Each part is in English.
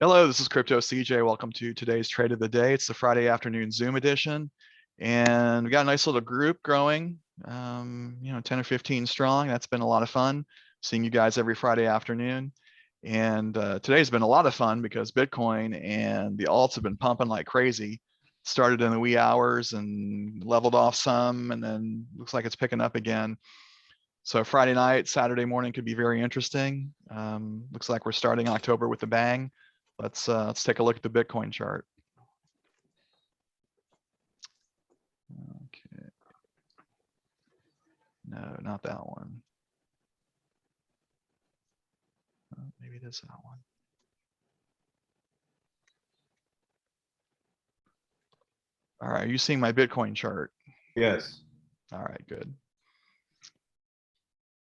Hello, this is Crypto CJ. Welcome to today's trade of the day. It's the Friday afternoon Zoom edition, and we got a nice little group growing. 10 or 15 strong. That's been a lot of fun seeing you guys every Friday afternoon. And today's been a lot of fun because Bitcoin and the alts have been pumping like crazy. Started in the wee hours and leveled off some, and then looks like it's picking up again. So Friday night, Saturday morning could be very interesting. Looks like we're starting October with a bang. Let's take a look at the Bitcoin chart. Okay. No, not that one. Maybe it is that one. All right, are you seeing my Bitcoin chart? Yes. All right, good.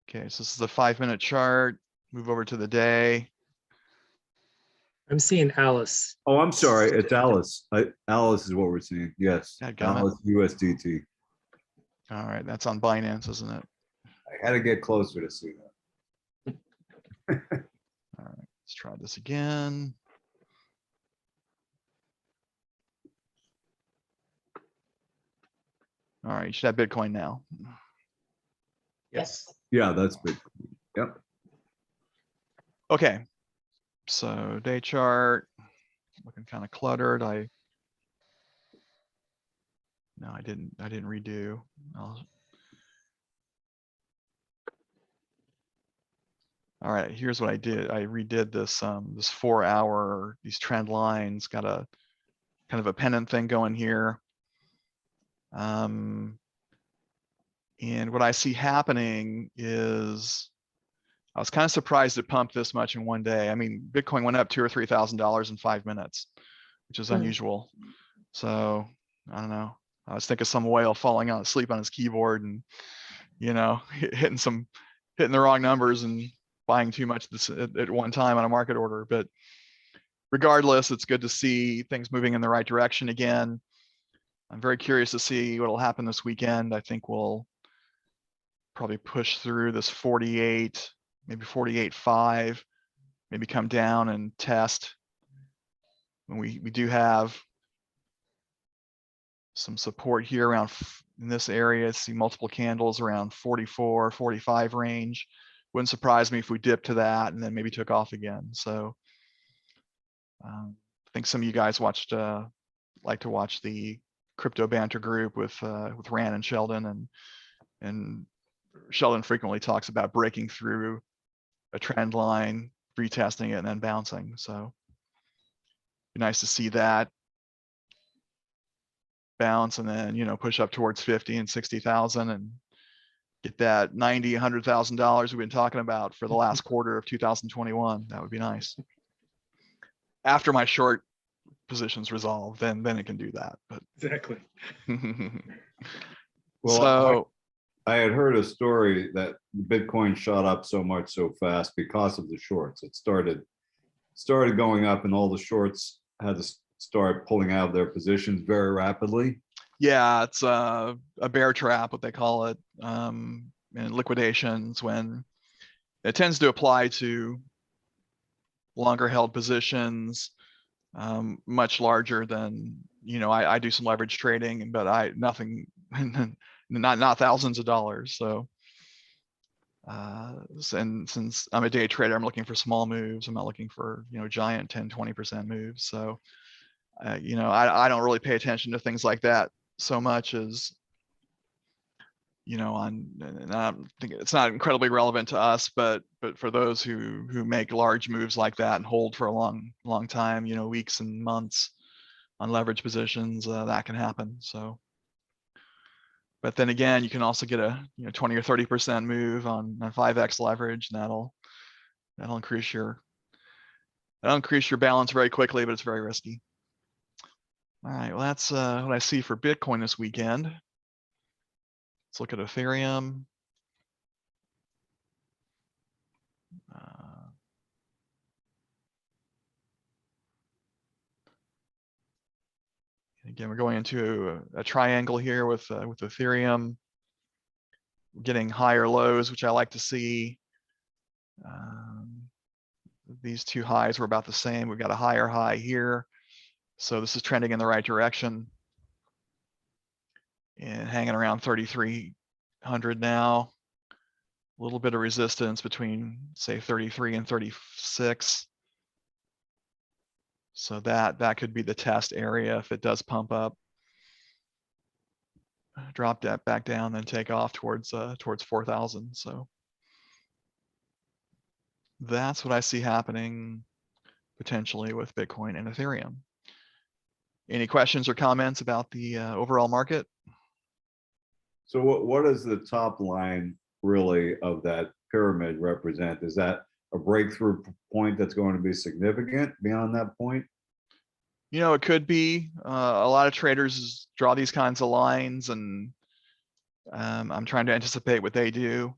Okay, so this is the 5-minute chart. Move over to the day. I'm seeing Alice. Oh, I'm sorry. It's Alice. Alice is what we're seeing. Yes. Alice USDT. All right, that's on Binance, isn't it? I had to get closer to see that. All right, let's try this again. All right, you should have Bitcoin now. Yes. Yeah, that's big. Yep. Okay, so day chart looking kind of cluttered. No, I didn't redo. All right, here's what I did. I redid this this 4-hour, these trend lines, got a kind of a pennant thing going here. And what I see happening is I was kind of surprised it pumped this much in one day. I mean, Bitcoin went up $2,000 or $3,000 in 5 minutes, which is unusual. So I don't know. I was thinking some whale falling out asleep on his keyboard and, hitting the wrong numbers and buying too much at one time on a market order. But regardless, it's good to see things moving in the right direction again. I'm very curious to see what will happen this weekend. I think we'll probably push through this 48, maybe 48.5, maybe come down and test. And we do have some support here around in this area. See multiple candles around 44, 45 range. Wouldn't surprise me if we dipped to that and then maybe took off again. So I think some of you guys like to watch the crypto banter group with Rand and Sheldon, and Sheldon frequently talks about breaking through a trend line, retesting it, and then bouncing. So be nice to see that bounce and then push up towards 50 and 60,000 and get that $90,000, $100,000 we've been talking about for the last quarter of 2021. That would be nice. After my short positions resolve, then it can do that. But Exactly. Well, so I had heard a story that Bitcoin shot up so much so fast because of the shorts. It started going up, and all the shorts had to start pulling out of their positions very rapidly. yeah, it's a bear trap, what they call it, in liquidations, when it tends to apply to longer held positions, much larger than, I do some leverage trading, but nothing, not thousands of dollars. So, and since I'm a day trader, I'm looking for small moves. I'm not looking for, giant 10, 20% moves. So, I don't really pay attention to things like that so much as, and I think it's not incredibly relevant to us, but for those who make large moves like that and hold for a long time, weeks and months on leverage positions, that can happen. So, but then again, you can also get a 20 or 30% move on 5x leverage, and that'll increase your balance very quickly, but it's very risky. All right, well, that's what I see for Bitcoin this weekend. Let's look at Ethereum. Again, we're going into a triangle here with Ethereum, getting higher lows, which I like to see. these two highs were about the same. We've got a higher high here. So this is trending in the right direction. And hanging around 3,300 now. A little bit of resistance between, say, 33 and 36. So that could be the test area if it does pump up. Drop that back down, then take off towards 4,000. So that's what I see happening potentially with Bitcoin and Ethereum. Any questions or comments about the overall market? So what is the top line really of that pyramid represent? Is that a breakthrough point that's going to be significant beyond that point? You know, it could be. A lot of traders draw these kinds of lines, and I'm trying to anticipate what they do.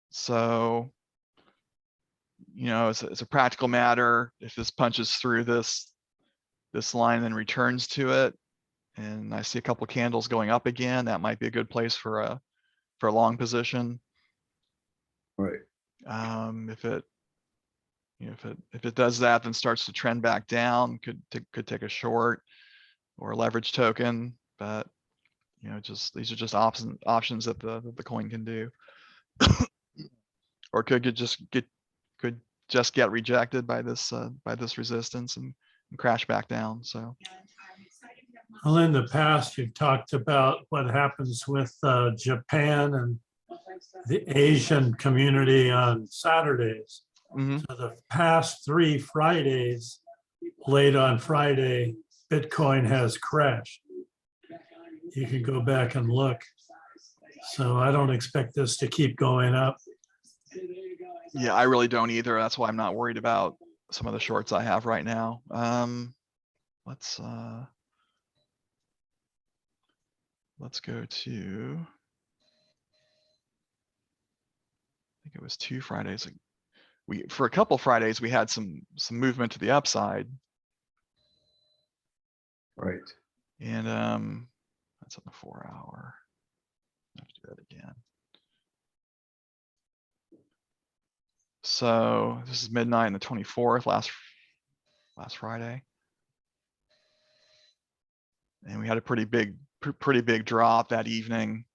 So, you know, it's a practical matter. If this punches through this line and returns to it, and I see a couple candles going up again, that might be a good place for a long position. Right. If it does that, then starts to trend back down, could take a short or a leverage token. But you know, these are just options that the coin can do, or could just get rejected by this resistance and crash back down. So. Well, in the past, you've talked about what happens with Japan and the Asian community on Saturdays. Mm-hmm. So the past 3 Fridays, late on Friday, Bitcoin has crashed. You can go back and look. So I don't expect this to keep going up. Yeah, I really don't either. That's why I'm not worried about some of the shorts I have right now. Let's go to, I think it was 2 Fridays. For a couple Fridays, we had some movement to the upside. Right. And that's on the 4-hour. I have to do that again. So this is midnight on the 24th, last Friday. And we had a pretty big drop that evening,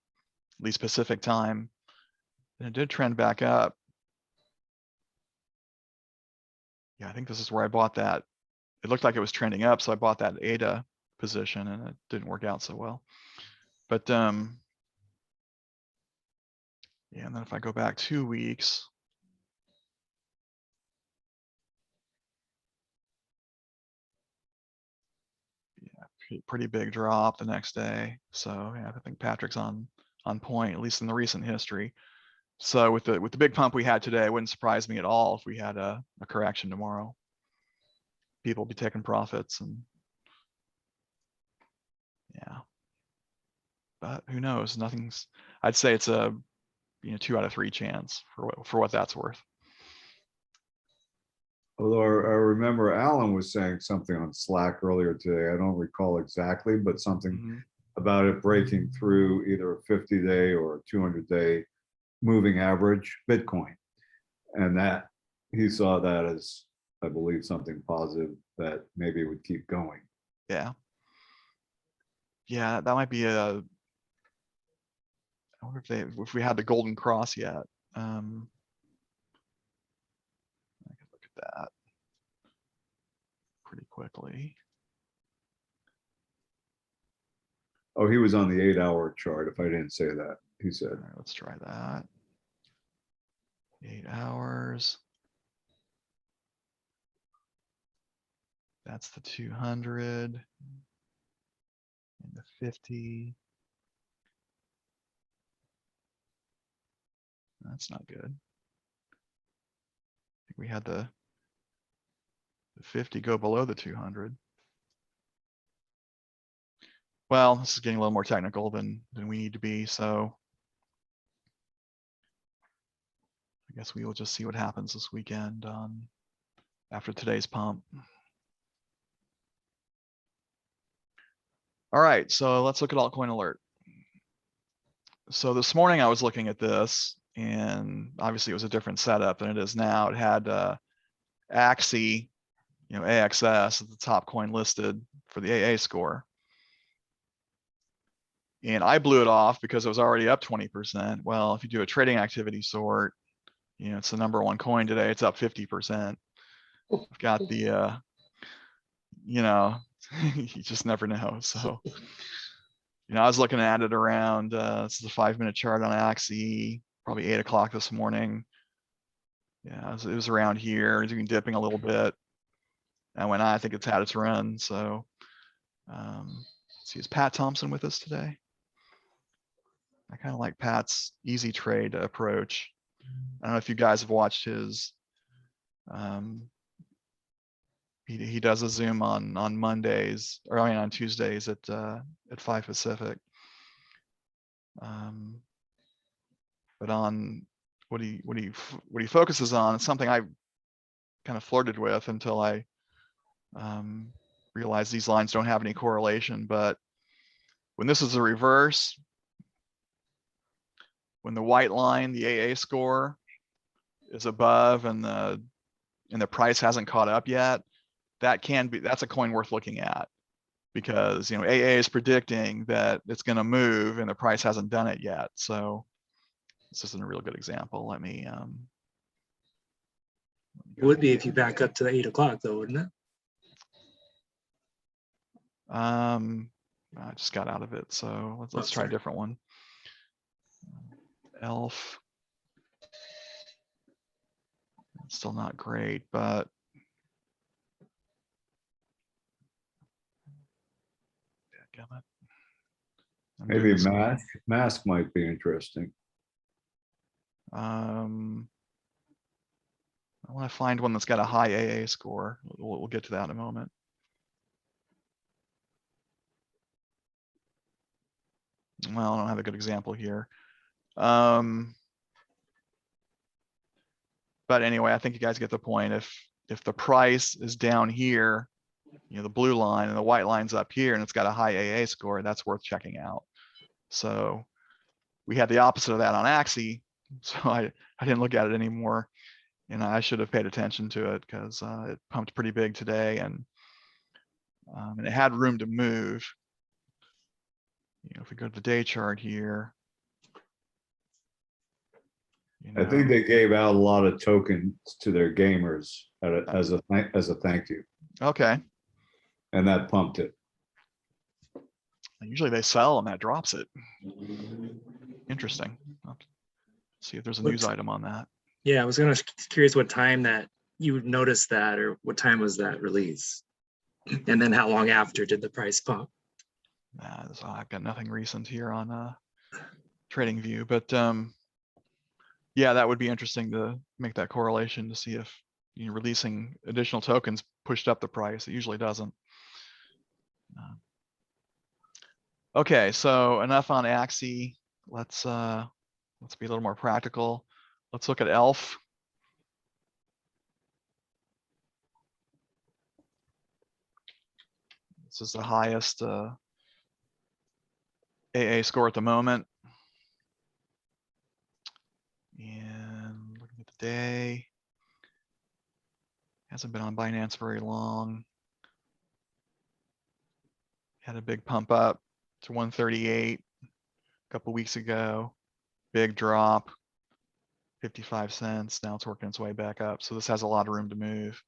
at least Pacific time. And it did trend back up. Yeah, I think this is where I bought that. It looked like it was trending up, so I bought that ADA position, and it didn't work out so well. But yeah, and then if I go back 2 weeks, yeah, pretty big drop the next day. So yeah, I think Patrick's on point, at least in the recent history. So with the big pump we had today, it wouldn't surprise me at all if we had a correction tomorrow. People will be taking profits, and yeah. But who knows? Nothing's. I'd say it's a 2 out of 3 chance for what that's worth. Although I remember Alan was saying something on Slack earlier today. I don't recall exactly, but something about it breaking through either a 50-day or a 200-day moving average Bitcoin, and that he saw that as, I believe, something positive that maybe it would keep going. Yeah. Yeah, that might be a. I wonder if we had the golden cross yet. I could look at that pretty quickly. Oh, he was on the 8-hour chart. If I didn't say that, he said. All right, let's try that. 8 hours. That's the 200 and the 50. That's not good. I think we had the 50 go below the 200. Well, this is getting a little more technical than we need to be, so I guess we will just see what happens this weekend after today's pump. All right, so let's look at Altcoin Alert. So this morning I was looking at this, and obviously it was a different setup than it is now. It had Axie, AXS is the top coin listed for the AA score. And I blew it off because it was already up 20%. Well, if you do a trading activity sort, it's the #1 coin today. It's up 50%. I've got the, you just never know. So, I was looking at it around, this is a 5-minute chart on Axie, probably 8 o'clock this morning. Yeah, it was around here. It's been dipping a little bit. And when I think it's had its run. So, let's see, is Pat Thompson with us today? I kind of like Pat's easy trade approach. I don't know if you guys have watched his. He does a Zoom on Mondays, or on Tuesdays at 5 Pacific. But on what he focuses on, it's something I kind of flirted with until I realized these lines don't have any correlation. But when this is a reverse, when the white line, the AA score, is above and the price hasn't caught up yet, that's a coin worth looking at, because AA is predicting that it's going to move and the price hasn't done it yet. So this isn't a real good example. Let me It would be if you back up to the 8 o'clock though, wouldn't it? I just got out of it, so let's try a different one. ELF. Still not great, but Maybe mask might be interesting. I want to find one that's got a high AA score. We'll get to that in a moment. Well, I don't have a good example here. But anyway, I think you guys get the point. If the price is down here, the blue line, and the white line's up here, and it's got a high AA score, that's worth checking out. So we had the opposite of that on Axie, so I didn't look at it anymore, and I should have paid attention to it because it pumped pretty big today, and it had room to move. If we go to the day chart here, I think they gave out a lot of tokens to their gamers as a thank you, okay. and that pumped it. Usually they sell and that drops it. Interesting. I'll see if there's a news item on that. Yeah, I was curious what time that you noticed that, or what time was that release, and then how long after did the price pump? So I've got nothing recent here on TradingView, but yeah, that would be interesting to make that correlation to see if releasing additional tokens pushed up the price. It usually doesn't. Okay, so enough on Axie. Let's be a little more practical. Let's look at ELF. This is the highest AA score at the moment. And looking at the day, hasn't been on Binance very long. Had a big pump up to 138 a couple weeks ago. Big drop, 55 cents. Now it's working its way back up. So this has a lot of room to move.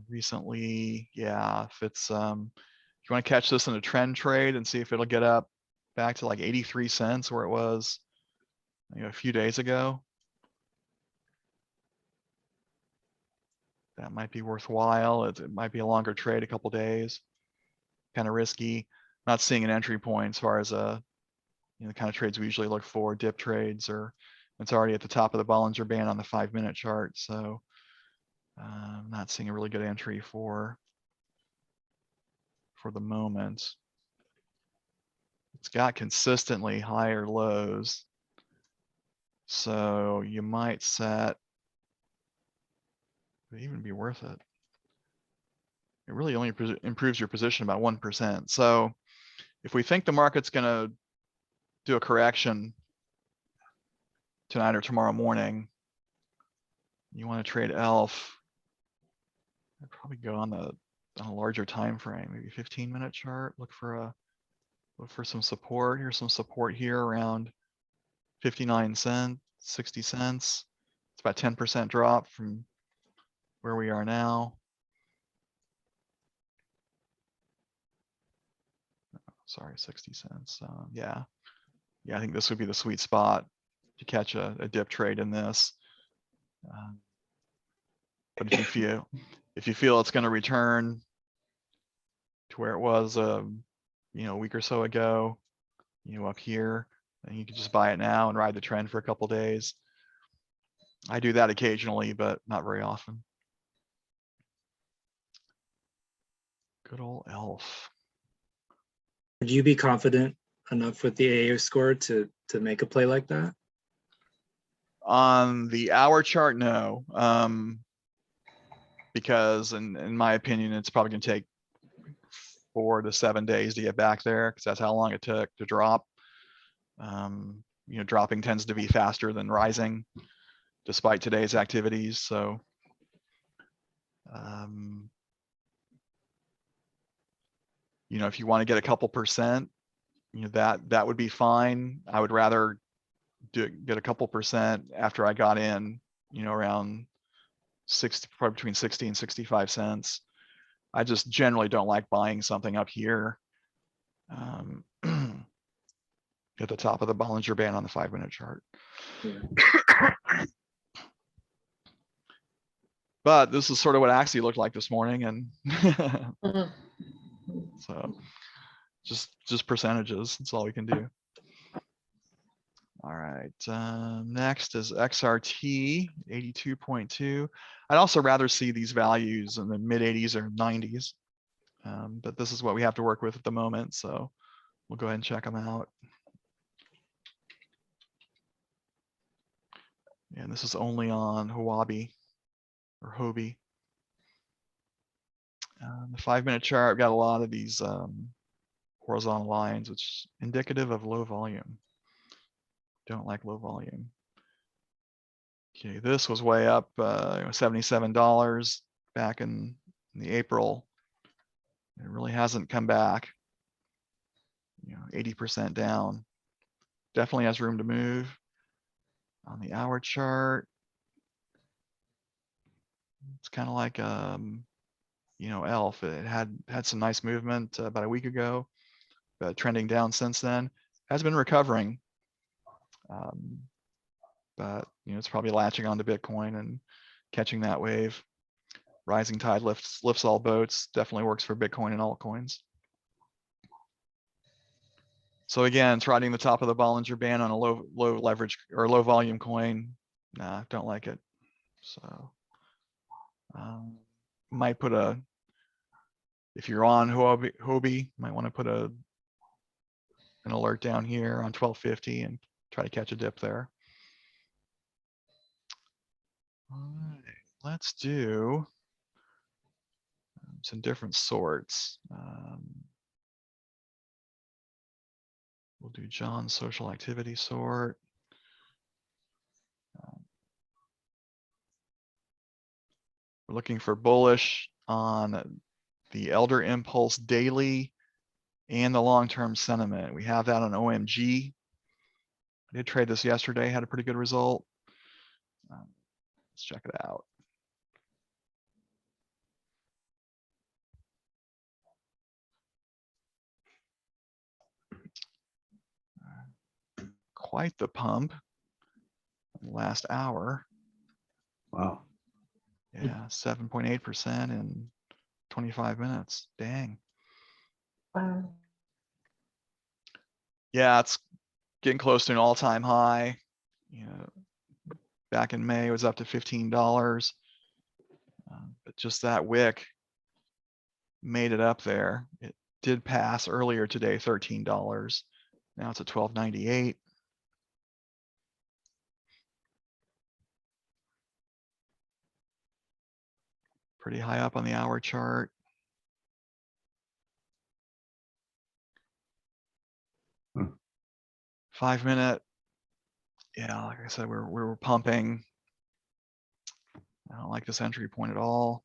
Recently, yeah, if it's if you want to catch this in a trend trade and see if it'll get up back to like 83 cents where it was a few days ago, that might be worthwhile. It might be a longer trade, a couple days, kind of risky. Not seeing an entry point as far as the kind of trades we usually look for, dip trades, or it's already at the top of the Bollinger Band on the 5-minute chart. So I'm not seeing a really good entry for the moment. It's got consistently higher lows. So you might set, would it even be worth it? It really only improves your position about 1%. So if we think the market's going to do a correction tonight or tomorrow morning, You want to trade ELF, I'd probably go on a larger time frame, maybe 15-minute chart. Look for some support. Here's some support here around 59 cents, 60 cents. It's about 10% drop from where we are now. Sorry, 60 cents. Yeah, I think this would be the sweet spot to catch a dip trade in this. But if you feel it's going to return to where it was, a week or so ago, up here, then you can just buy it now and ride the trend for a couple days. I do that occasionally, but not very often. Good old ELF. Would you be confident enough with the AA score to make a play like that? On the hour chart, no. Because in my opinion, it's probably going to take 4 to 7 days to get back there, because that's how long it took to drop. Dropping tends to be faster than rising, despite today's activities. So, if you want to get a couple percent, that would be fine. I would rather get a couple percent after I got in, around 60, probably between 60 and 65 cents. I just generally don't like buying something up here at the top of the Bollinger Band on the 5-minute chart. Yeah. But this is sort of what Axie looked like this morning, and so just percentages. That's all we can do. All right, next is XRT 82.2. I'd also rather see these values in the mid 80s or 90s, but this is what we have to work with at the moment. So we'll go ahead and check them out. And this is only on Huobi or Hobie. The 5-minute chart, I've got a lot of these horizontal lines, which is indicative of low volume. Don't like low volume. Okay, this was way up, $77 back in the April. It really hasn't come back. 80% down. Definitely has room to move. On the hour chart, it's kind of like ELF. It had some nice movement about a week ago, but trending down since then. Has been recovering. But it's probably latching onto Bitcoin and catching that wave. Rising tide lifts all boats. Definitely works for Bitcoin and altcoins. So again, it's riding the top of the Bollinger Band on a low leverage or low volume coin. Nah, don't like it. So might put if you're on Hobie, might want to put an alert down here on 1250 and try to catch a dip there. All right, let's do some different sorts. We'll do John's social activity sort. We're looking for bullish on the Elder Impulse daily and the long-term sentiment. We have that on OMG. I did trade this yesterday, had a pretty good result. Let's check it out. Quite the pump last hour. Wow. Yeah, 7.8% in 25 minutes. Dang. Wow. Yeah, it's getting close to an all-time high. Back in May, it was up to $15. But just that wick made it up there. It did pass earlier today, $13. Now it's at $12.98. Pretty high up on the hour chart. Hmm. 5-minute. Yeah, like I said, we're pumping. I don't like this entry point at all.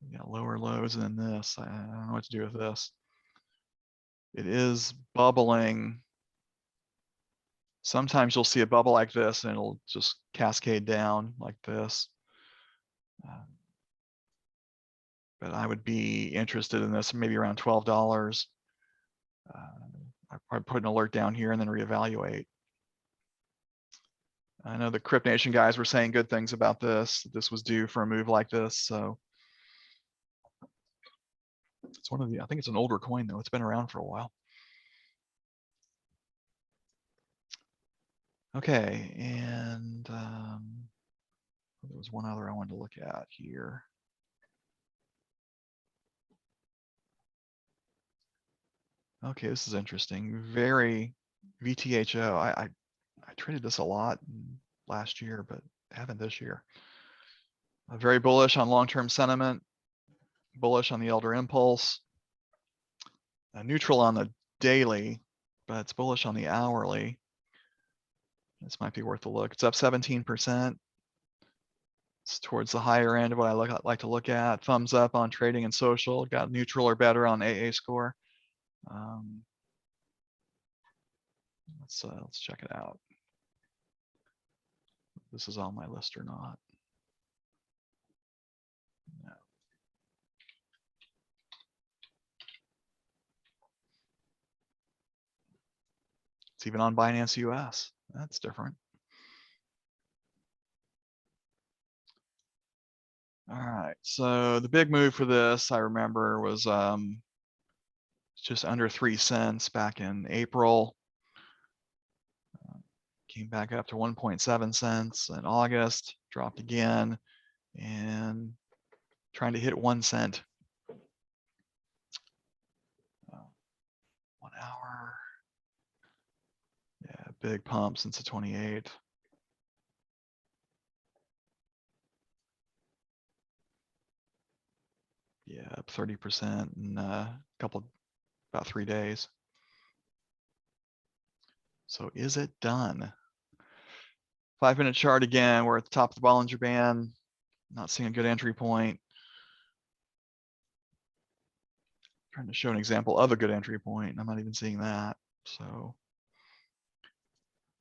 We got lower lows than this. I don't know what to do with this. It is bubbling. Sometimes you'll see a bubble like this and it'll just cascade down like this. But I would be interested in this maybe around $12. I'd probably put an alert down here and then reevaluate. I know the CryptNation guys were saying good things about this. This was due for a move like this. So it's one of the, I think it's an older coin though. It's been around for a while. Okay, and there was one other I wanted to look at here. Okay, this is interesting. Very VTHO. I traded this a lot last year, but haven't this year. Very bullish on long-term sentiment, bullish on the elder impulse, neutral on the daily, but it's bullish on the hourly. This might be worth a look. It's up 17%. It's towards the higher end of what I like to look at. Thumbs up on trading and social. Got neutral or better on AA score. Let's check it out. This is on my list or not. No. It's even on Binance US. That's different. All right, so the big move for this, I remember, was just under 3 cents back in April. Came back up to 1.7 cents in August, dropped again, and trying to hit 1 cent. 1 hour. Yeah, big pump since the 28th. Yeah, up 30% in about 3 days. So is it done? 5-minute chart again, we're at the top of the Bollinger Band. Not seeing a good entry point. Trying to show an example of a good entry point. I'm not even seeing that. So,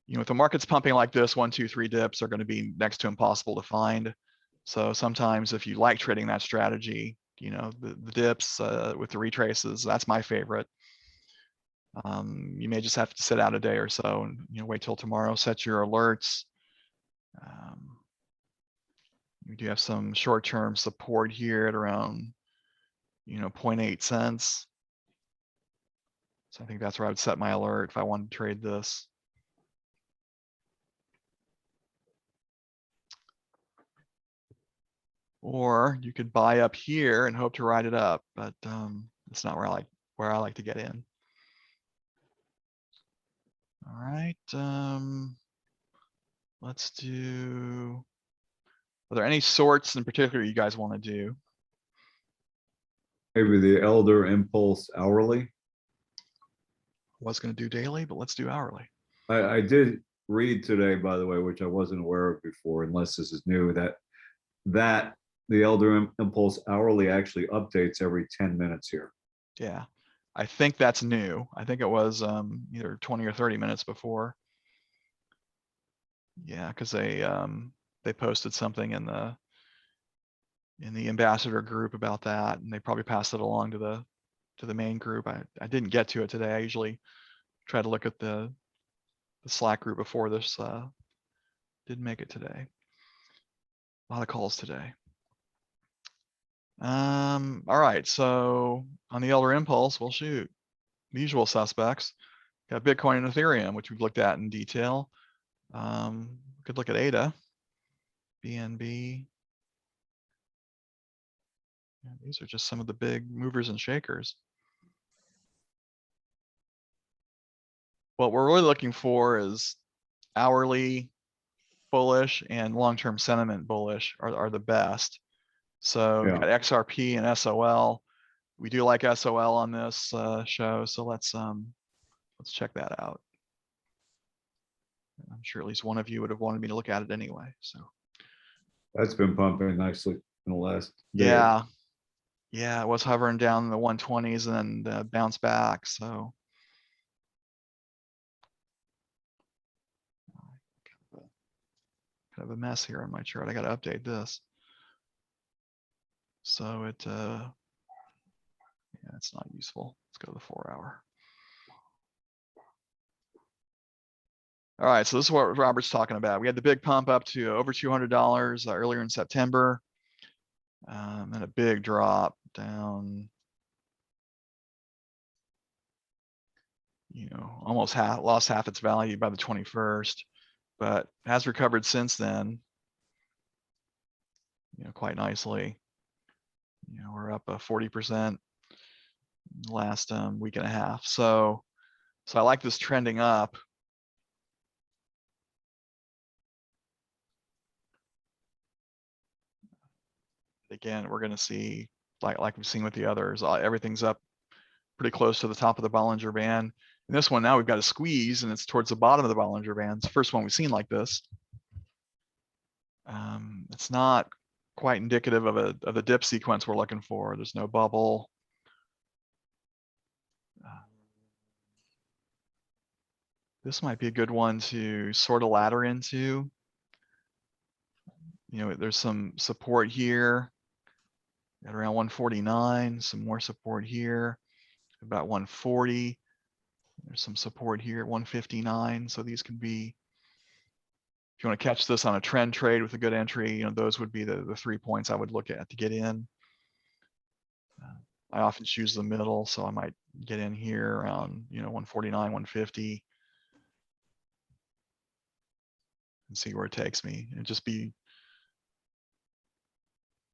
you know, if the market's pumping like this, 1, 2, 3 dips are going to be next to impossible to find. So sometimes if you like trading that strategy, you know, the dips with the retraces, that's my favorite. You may just have to sit out a day or so and, you know, wait till tomorrow, set your alerts. We do have some short-term support here at around, you know, 0.8 cents. So I think that's where I would set my alert if I wanted to trade this. Or you could buy up here and hope to ride it up, but it's not where I like to get in. All right, let's do. Are there any sorts in particular you guys want to do? Maybe the elder impulse hourly. I was going to do daily, but let's do hourly. I did read today, by the way, which I wasn't aware of before, unless this is new, that the elder impulse hourly actually updates every 10 minutes here. Yeah, I think that's new. I think it was either 20 or 30 minutes before. Yeah, because they posted something in the ambassador group about that, and they probably passed it along to the main group. I didn't get to it today. I usually try to look at the Slack group before this. Didn't make it today. A lot of calls today. All right, so on the elder impulse, we'll shoot the usual suspects. Got Bitcoin and Ethereum, which we've looked at in detail. Could look at ADA, BNB. Yeah, these are just some of the big movers and shakers. What we're really looking for is hourly bullish and long-term sentiment bullish are the best. So Yeah. we've got XRP and SOL. We do like SOL on this show, so let's check that out. I'm sure at least one of you would have wanted me to look at it anyway. So That's been pumping nicely in the last day. Yeah. Yeah, it was hovering down in the 120s and then bounced back. So kind of a mess here on my chart. I got to update this. So yeah, it's not useful. Let's go to the 4-hour. All right, so this is what Robert's talking about. We had the big pump up to over $200 earlier in September, and a big drop down, almost lost half its value by the 21st, but has recovered since then, quite nicely. We're up 40% last week and a half. So I like this trending up. Again, we're going to see, like we've seen with the others, everything's up pretty close to the top of the Bollinger Band. And this one now we've got a squeeze and it's towards the bottom of the Bollinger Band. It's the first one we've seen like this. It's not quite indicative of the dip sequence we're looking for. There's no bubble. This might be a good one to sort of ladder into. There's some support here at around 149, some more support here, about 140. There's some support here at 159. So these can be, if you want to catch this on a trend trade with a good entry, those would be the 3 points I would look at to get in. I often choose the middle, so I might get in here around 149, 150, and see where it takes me. And just be,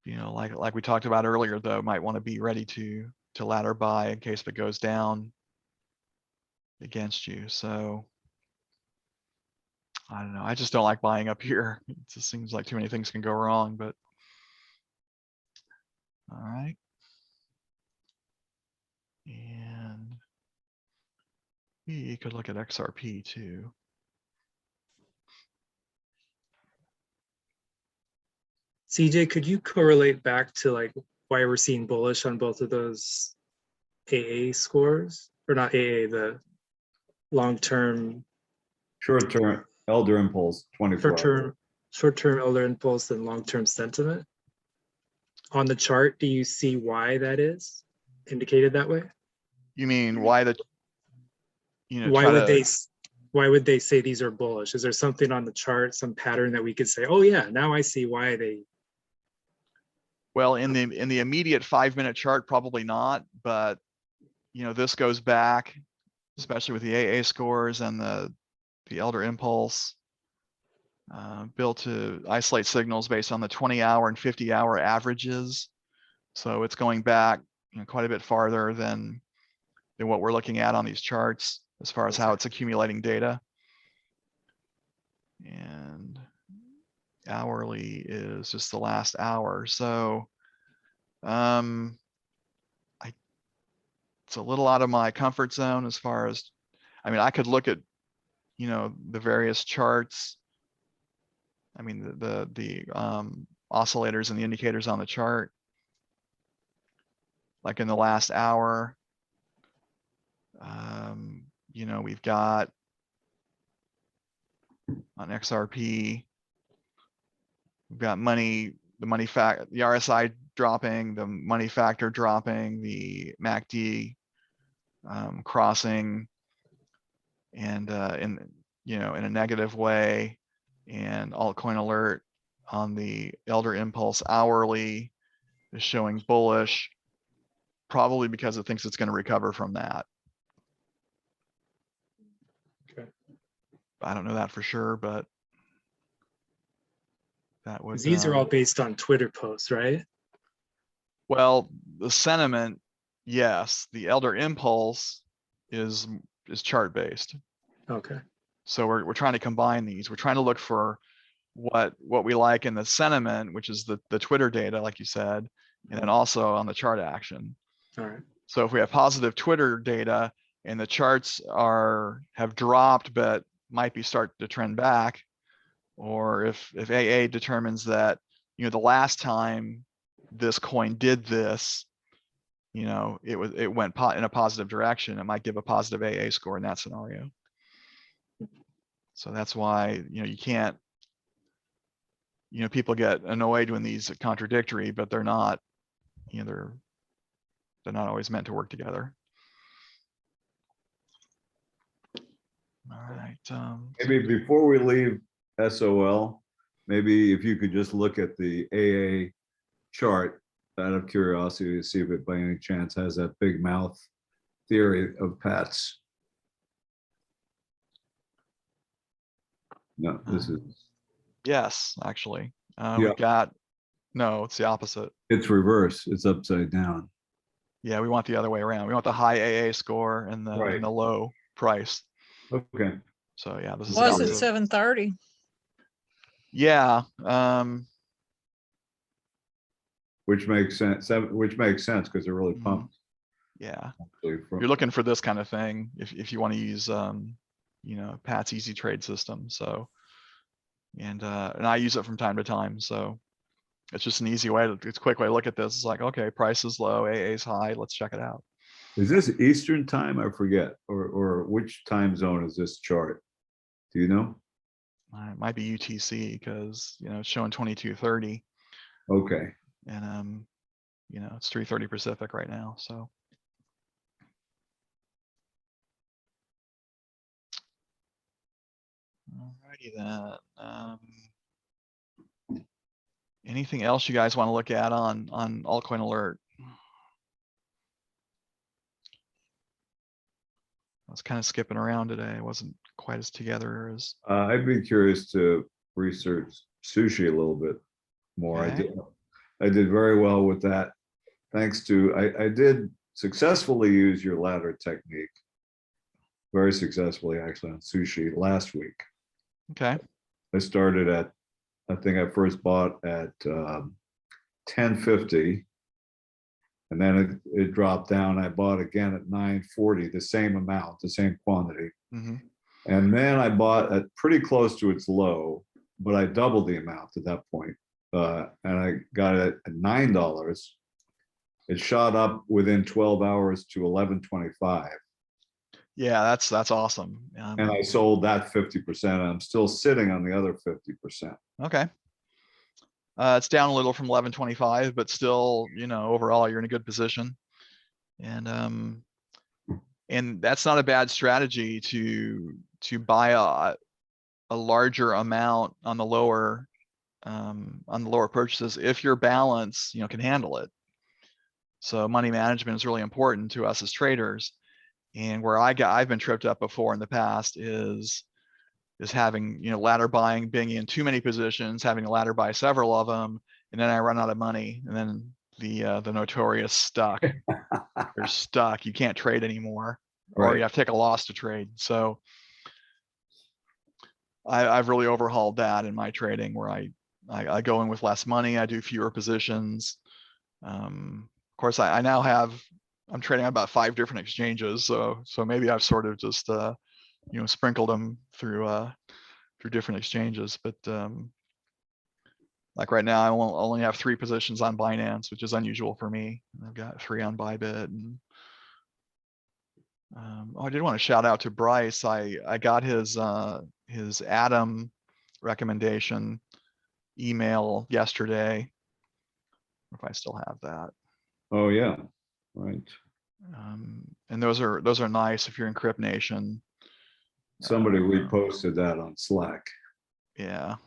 like we talked about earlier, though, might want to be ready to ladder buy in case it goes down against you. So I don't know. I just don't like buying up here. It just seems like too many things can go wrong, but all right. And we could look at XRP too. CJ, could you correlate back to like why we're seeing bullish on both of those AA scores, or not AA, the long-term, Short-term elder impulse, 24 short-term elder impulse and long-term sentiment? On the chart, do you see why that is indicated that way? You mean why the, Why would they say these are bullish? Is there something on the chart, some pattern that we could say, oh yeah, now I see why they? Well, in the immediate 5-minute chart, probably not, but this goes back, especially with the AA scores and the elder impulse, built to isolate signals based on the 20-hour and 50-hour averages. So it's going back quite a bit farther than what we're looking at on these charts as far as how it's accumulating data. And hourly is just the last hour. So it's a little out of my comfort zone as far as, I could look at, the various charts. The oscillators and the indicators on the chart. Like in the last hour, we've got on XRP, we've got the RSI dropping, the money factor dropping, the MACD crossing, and in a negative way, and altcoin alert on the elder impulse hourly is showing bullish, probably because it thinks it's going to recover from that. Okay. I don't know that for sure, but that would. These are all based on Twitter posts, right? Well, the sentiment, yes. The elder impulse is chart based. Okay. So we're trying to combine these. We're trying to look for what we like in the sentiment, which is the Twitter data, like you said, and then also on the chart action. All right. So if we have positive Twitter data and the charts have dropped but might be starting to trend back, or if AA determines that the last time this coin did this, it went in a positive direction. It might give a positive AA score in that scenario. So that's why, you can't, people get annoyed when these are contradictory, but they're not, they're not always meant to work together. All right. Maybe before we leave SOL, maybe if you could just look at the AA chart out of curiosity to see if it by any chance has that big mouth theory of Pat's. No, this is, Yes, actually. Yeah. We've got, no, it's the opposite. it's reverse. It's upside down. Yeah, we want the other way around. We want the high AA score and the Right. and the low price. Okay. So yeah, this is Was the it opposite. 7:30? Yeah. Which makes sense. Which makes sense because they're really Mhm. pumped. Yeah. actually, If you're looking for this kind of thing, if you want to use Pat's easy trade system. So and I use it from time to time. So it's just an easy way to, it's a quick way to look at this. It's like, okay, price is low, AA is high, let's check it out. Is this Eastern time? I forget. Or which time zone is this chart? Do you know? It might be UTC because it's showing 22:30 Okay. and it's 3:30 Pacific right now. So alrighty then. Anything else you guys want to look at on Altcoin Alert? I was kind of skipping around today. I wasn't quite as together as. I'd be curious to research Sushi a little bit more. Okay. I did very well with that. Thanks to, I did successfully use your ladder technique. Very successfully actually on Sushi last week. Okay. I started at, I think I first bought at 1050. And then it dropped down. I bought again at 940, the same amount, the same quantity. Mm-hmm. And then I bought at pretty close to its low, but I doubled the amount at that point. And I got it at $9. It shot up within 12 hours to 1125. Yeah, that's awesome. And I sold that 50%. I'm still sitting on the other 50%. Okay. It's down a little from 1125, but still, overall you're in a good position. And that's not a bad strategy to buy a larger amount on the lower purchases if your balance, can handle it. So money management is really important to us as traders. And where I've been tripped up before in the past is having, ladder buying, being in too many positions, having a ladder buy several of them, and then I run out of money. And then the notorious stuck. You're stuck. You can't trade anymore, or Right. you have to take a loss to trade. So I've really overhauled that in my trading, where I go in with less money. I do fewer positions. Of course, I now I'm trading on about 5 different exchanges. So maybe I've sort of just sprinkled them through different exchanges, but like right now I only have 3 positions on Binance, which is unusual for me. I've got 3 on Bybit. And I did want to shout out to Bryce. I got his Atom recommendation email yesterday, if I still have that. Oh yeah, right. And those are nice if you're in CryptNation. Somebody reposted that on Slack. Yeah.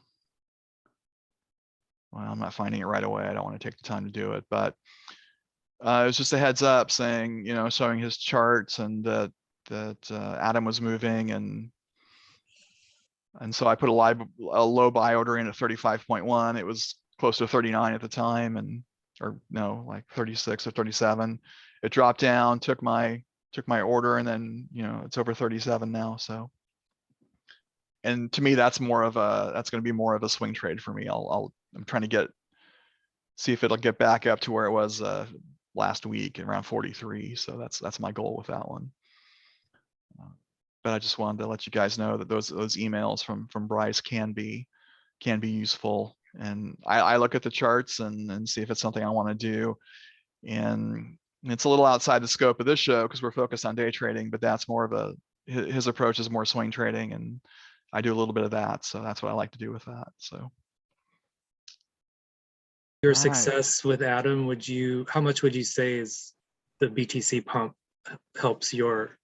Well, I'm not finding it right away. I don't want to take the time to do it, but it was just a heads up saying, showing his charts and that Atom was moving, and so I put a low buy order in at 35.1. It was close to 39 at the time, or no, like 36 or 37. It dropped down, took my order, and then it's over 37 now. So, and to me, that's going to be more of a swing trade for me. I'm trying to see if it'll get back up to where it was last week, around 43. So that's my goal with that one. But I just wanted to let you guys know that those emails from Bryce can be useful And I look at the charts and see if it's something I want to do. And it's a little outside the scope of this show because we're focused on day trading, but that's more of his approach is more swing trading, and I do a little bit of that. So that's what I like to do with that. So. Your All right. success with Atom, how much would you say is the BTC pump helps your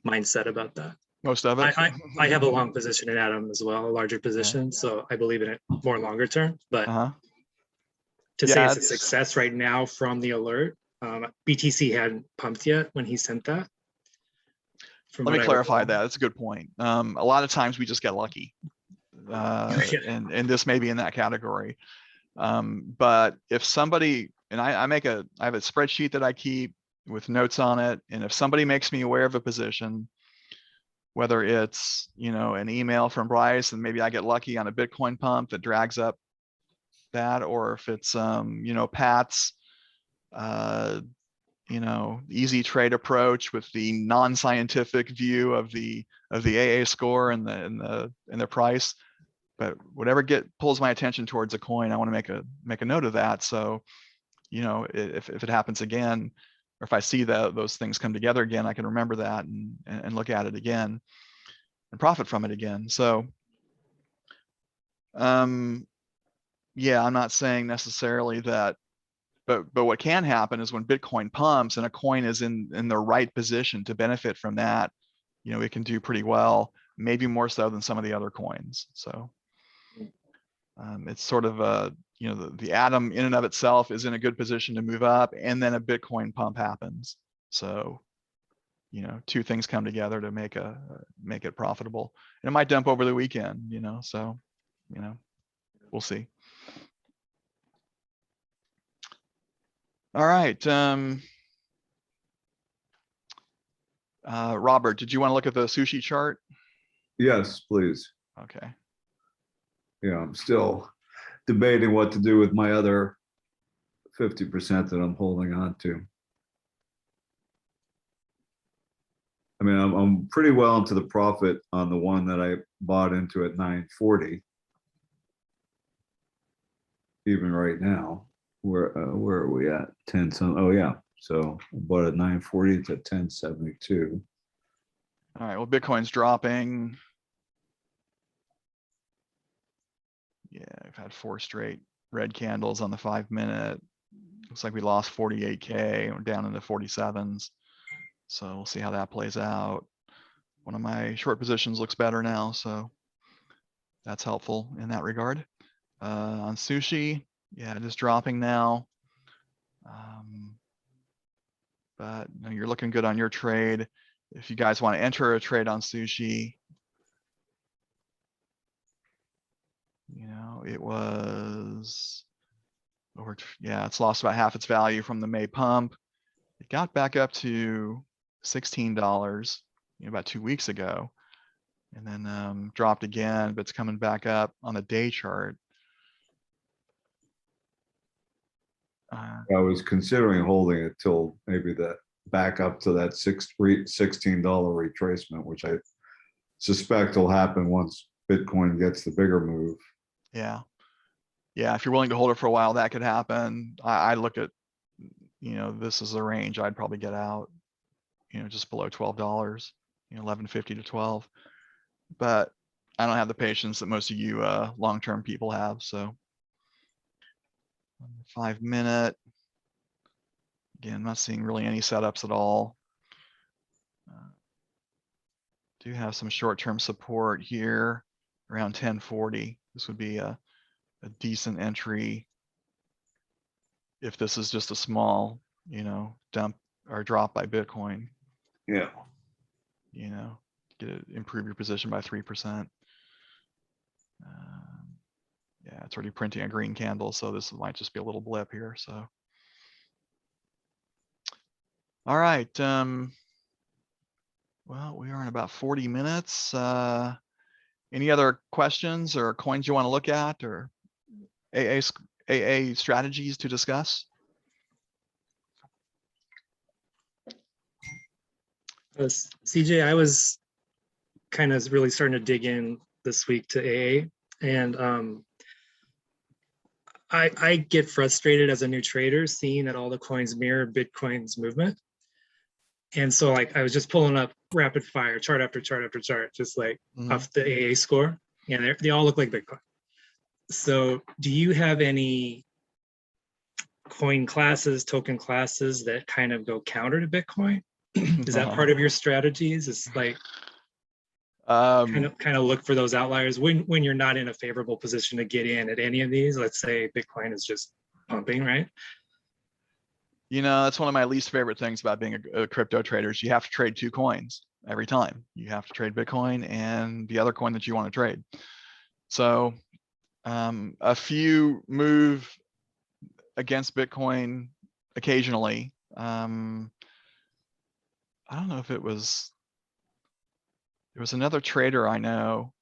mindset about that? Most of it. I have a long position in Atom as well, a larger position, so I believe in it more longer term. But to say Yeah, it's a success right now from the alert, BTC hadn't pumped yet when he sent that. Let me clarify that. That's a good point. A lot of times we just get lucky, and this may be in that category. But if somebody, and I have a spreadsheet that I keep with notes on it, and if somebody makes me aware of a position, whether it's, an email from Bryce and maybe I get lucky on a Bitcoin pump that drags up that, or if it's Pat's easy trade approach with the non-scientific view of the AA score and the price. But whatever pulls my attention towards a coin, I want to make a note of that. So, if it happens again, or if I see those things come together again, I can remember that and look at it again and profit from it again. So, yeah, I'm not saying necessarily that, but what can happen is when Bitcoin pumps and a coin is in the right position to benefit from that, it can do pretty well, maybe more so than some of the other coins. So it's sort of the Atom in and of itself is in a good position to move up, and then a Bitcoin pump happens. So, two things come together to make it profitable. And it might dump over the weekend, so, we'll see. All right. Robert, did you want to look at the Sushi chart? Yes, please. Okay. Yeah, I'm still debating what to do with my other 50% that I'm holding on to. I mean, I'm pretty well into the profit on the one that I bought into at 940. Even right now, where are we at? 10 some. Oh yeah, so I bought at 940 to 1072. All right. Well, Bitcoin's dropping. Yeah, I've had 4 straight red candles on the 5-minute. Looks like we lost 48K. We're down in the 47s. So we'll see how that plays out. One of my short positions looks better now, so that's helpful in that regard. On Sushi, yeah, just dropping now. But you're looking good on your trade. If you guys want to enter a trade on Sushi, it was over. Yeah, it's lost about half its value from the May pump. It got back up to $16, about 2 weeks ago, and then dropped again, but it's coming back up on the day chart. I was considering holding it till maybe that back up to that $16 retracement, which I suspect will happen once Bitcoin gets the bigger move. Yeah. If you're willing to hold it for a while, that could happen. I look at, this is the range I'd probably get out, just below $12, 11.50 to 12. But I don't have the patience that most of you long-term people have. So 5-minute, again, not seeing really any setups at all. Do have some short-term support here around 1040. This would be a decent entry if this is just a small, dump or drop by Bitcoin. Yeah. Improve your position by 3%. Yeah, it's already printing a green candle, so this might just be a little blip here. So, all right. Well, we are in about 40 minutes. Any other questions or coins you want to look at, or AA strategies to discuss? CJ, I was kind of really starting to dig in this week to AA, And I get frustrated as a new trader seeing that all the coins mirror Bitcoin's movement. And so like I was just pulling up rapid fire chart after chart after chart, just like off the AA score, and they all look like Bitcoin. So do you have any coin classes, token classes that kind of go counter to Bitcoin? Is that part of your strategies? It's like kind of look for those outliers when you're not in a favorable position to get in at any of these. Let's say Bitcoin is just pumping, right? You know, that's one of my least favorite things about being a crypto trader is you have to trade 2 coins every time. You have to trade Bitcoin and the other coin that you want to trade. So a few move against Bitcoin occasionally. I don't know if there was another trader I know.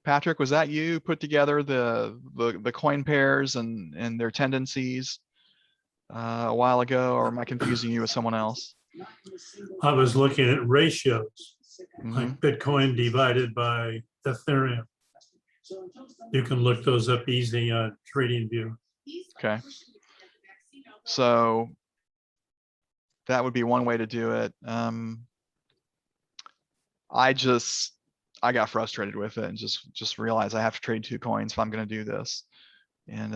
Patrick, was that you put together the coin pairs and their tendencies a while ago, or am I confusing you with someone else? I was looking at ratios, like Bitcoin divided by Ethereum. You can look those up easy on TradingView. Okay. So that would be one way to do it. I got frustrated with it and just realized I have to trade 2 coins if I'm going to do this. And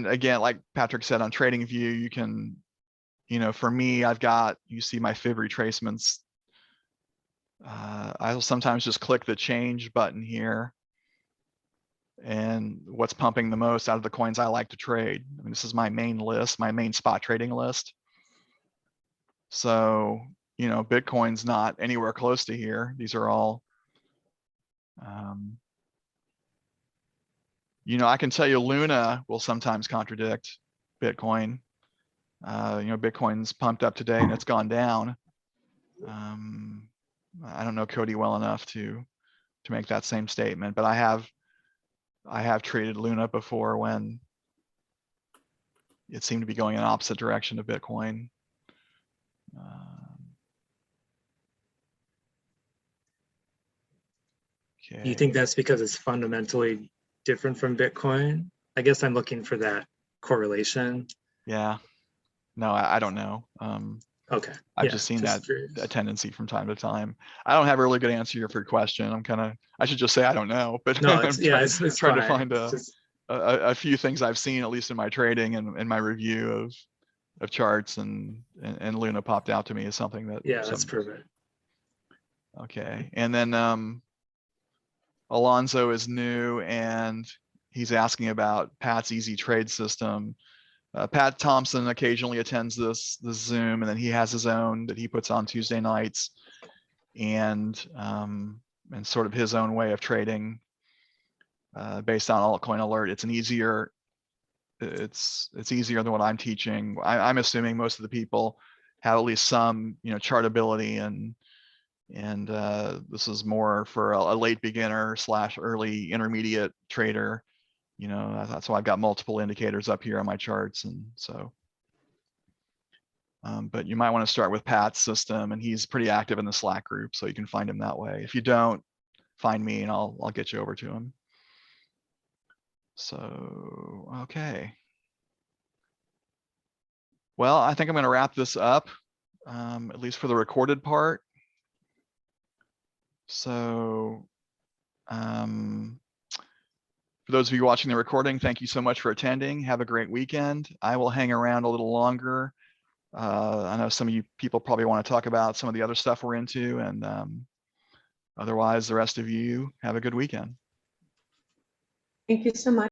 again, like Patrick said, on TradingView, you can, you know, for me, you see my fib retracements. I will sometimes just click the change button here and what's pumping the most out of the coins I like to trade. I mean, this is my main list, my main spot trading list. So, you know, Bitcoin's not anywhere close to here. These are all, you know, I can tell you Luna will sometimes contradict Bitcoin. You know, Bitcoin's pumped up today and it's gone down. I don't know Cody well enough to make that same statement, but I have traded Luna before when it seemed to be going in opposite direction to Bitcoin. Okay. Do you think that's because it's fundamentally different from Bitcoin? I guess I'm looking for that correlation. Yeah. No, I don't know. Okay. I've just seen that tendency from time to time. I don't have a really good answer for your question. I should just say I don't know, but no, I'm it's trying to fine. find a few things I've seen, at least in my trading and my review of charts, and Luna popped out to me as something that. Yeah, that's perfect. Okay, and then Alonzo is new and he's asking about Pat's easy trade system. Pat Thompson occasionally attends this Zoom, and then he has his own that he puts on Tuesday nights, and sort of his own way of trading based on Altcoin Alert. It's easier than what I'm teaching. I'm assuming most of the people have at least some, you know, chartability, and this is more for a late beginner / early intermediate trader. You know, that's why I've got multiple indicators up here on my charts. And so, but you might want to start with Pat's system, and he's pretty active in the Slack group, so you can find him that way. If you don't, find me and I'll get you over to him. So, okay. Well, I think I'm going to wrap this up, at least for the recorded part. So, for those of you watching the recording, thank you so much for attending. Have a great weekend. I will hang around a little longer. I know some of you people probably want to talk about some of the other stuff we're into, and otherwise, the rest of you have a good weekend. Thank you so much.